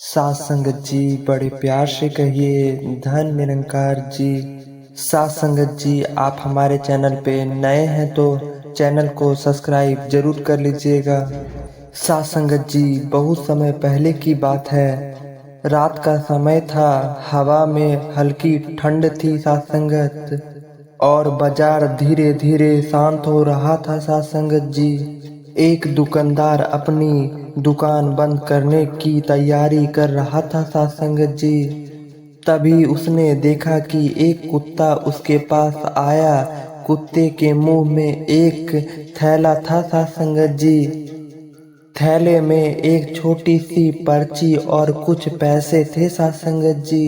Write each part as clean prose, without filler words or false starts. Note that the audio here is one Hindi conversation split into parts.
सात संगत जी बड़े प्यार से कहिए धन निरंकार जी। सात संगत जी आप हमारे चैनल पे नए हैं तो चैनल को सब्सक्राइब जरूर कर लीजिएगा। सात संगत जी बहुत समय पहले की बात है। रात का समय था, हवा में हल्की ठंड थी सात संगत, और बाजार धीरे धीरे शांत हो रहा था सात संगत जी। एक दुकानदार अपनी दुकान बंद करने की तैयारी कर रहा था सात संगत जी। तभी उसने देखा कि एक कुत्ता उसके पास आया। कुत्ते के मुंह में एक थैला था सात संगत जी। थैले में एक छोटी सी पर्ची और कुछ पैसे थे सात संगत जी।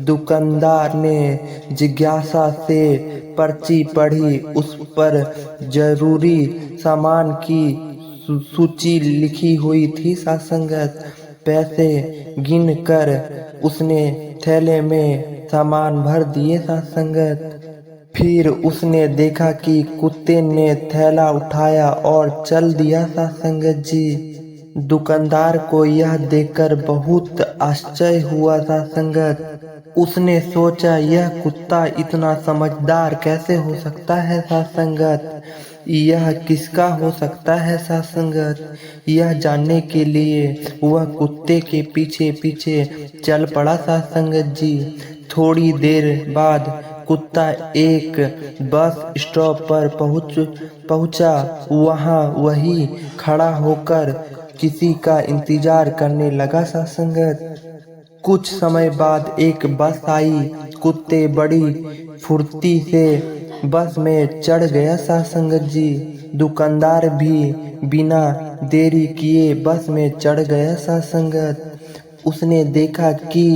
दुकानदार ने जिज्ञासा से पर्ची पढ़ी। उस पर जरूरी सामान की सूची लिखी हुई थी सात संगत। पैसे गिन कर उसने थैले में सामान भर दिए सात संगत। फिर उसने देखा कि कुत्ते ने थैला उठाया और चल दिया सात संगत जी। दुकानदार को यह देखकर बहुत आश्चर्य हुआ सात संगत। उसने सोचा यह कुत्ता इतना समझदार कैसे हो सकता है सात संगत। यह किसका हो सकता है सात संगत। यह जानने के लिए वह कुत्ते के पीछे पीछे चल पड़ा सात संगत जी। थोड़ी देर बाद कुत्ता एक बस स्टॉप पर पहुंचा। वहां वही खड़ा होकर किसी का इंतजार करने लगा सात संगत। कुछ समय बाद एक बस आई। कुत्ते बड़ी फुर्ती से बस में चढ़ गया सात संगत जी। दुकानदार भी बिना देरी किए बस में चढ़ गया सात संगत। उसने देखा कि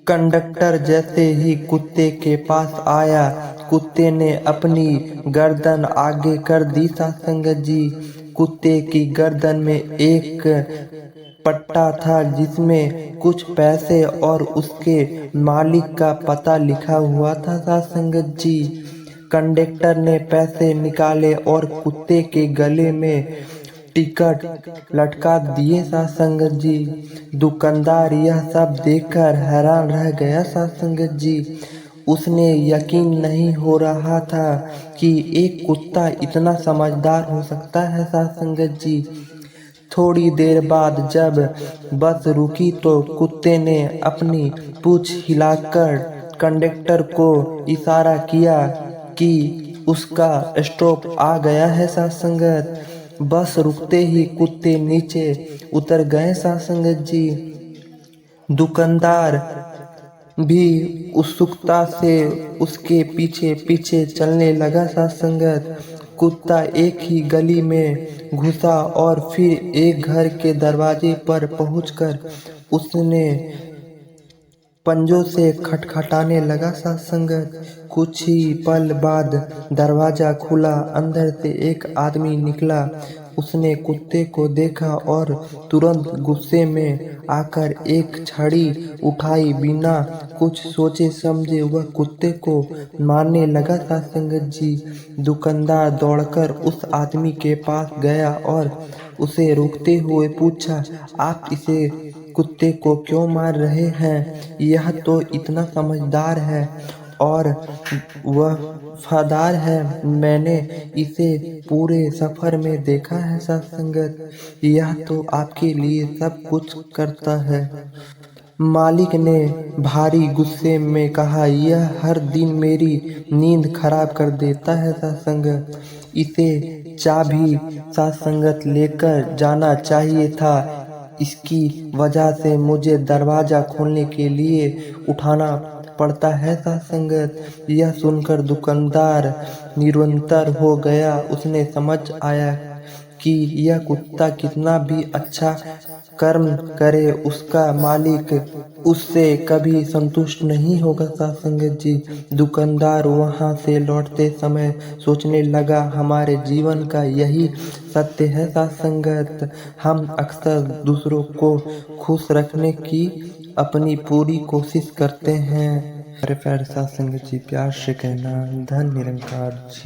कंडक्टर जैसे ही कुत्ते के पास आया, कुत्ते ने अपनी गर्दन आगे कर दी सात संगत जी। कुत्ते की गर्दन में एक पट्टा था जिसमें कुछ पैसे और उसके मालिक का पता लिखा हुआ था सात संगत जी। कंडक्टर ने पैसे निकाले और कुत्ते के गले में टिकट लटका दिए सात संगत जी। दुकानदार यह सब देखकर हैरान रह गया सात संगत जी। उसने यकीन नहीं हो रहा था कि एक कुत्ता इतना समझदार हो सकता है सात संगत जी। थोड़ी देर बाद जब बस रुकी तो कुत्ते ने अपनी पूंछ हिलाकर कंडक्टर को इशारा किया कि उसका स्टॉप आ गया है सात संगत। बस रुकते ही कुत्ते नीचे उतर गए सात संगत जी। दुकानदार भी उत्सुकता से उसके पीछे पीछे चलने लगा सात संगत। कुत्ता एक ही गली में घुसा और फिर एक घर के दरवाजे पर पहुंचकर उसने पंजों से खटखटाने लगा सात संगत। कुछ ही पल बाद दरवाजा खुला। अंदर से एक आदमी निकला। उसने कुत्ते को देखा और तुरंत गुस्से में आकर एक छड़ी उठाई। बिना कुछ सोचे समझे वह कुत्ते को मारने लगा सात संगत जी। दुकानदार दौड़कर उस आदमी के पास गया और उसे रोकते हुए पूछा, आप इसे कुत्ते को क्यों मार रहे हैं? यह तो इतना समझदार है और वफादार है। मैंने इसे पूरे सफर में देखा है सात संगत। यह तो आपके लिए सब कुछ करता है। मालिक ने भारी गुस्से में कहा, यह हर दिन मेरी नींद खराब कर देता है सात संगत। इसे चाबी सात संगत लेकर जाना चाहिए था। इसकी वजह से मुझे दरवाजा खोलने के लिए उठाना पड़ता है सात संगत। यह सुनकर दुकानदार निरंतर हो गया। उसने समझ आया कि यह कुत्ता कितना भी अच्छा कर्म करे उसका मालिक उससे कभी संतुष्ट नहीं होगा सात संगत जी। दुकानदार वहां से लौटते समय सोचने लगा, हमारे जीवन का यही सत्य है सात संगत। हम अक्सर दूसरों को खुश रखने की अपनी पूरी कोशिश करते हैं। अरे प्यारे सात संगत जी, प्यार से कहना धन निरंकार जी।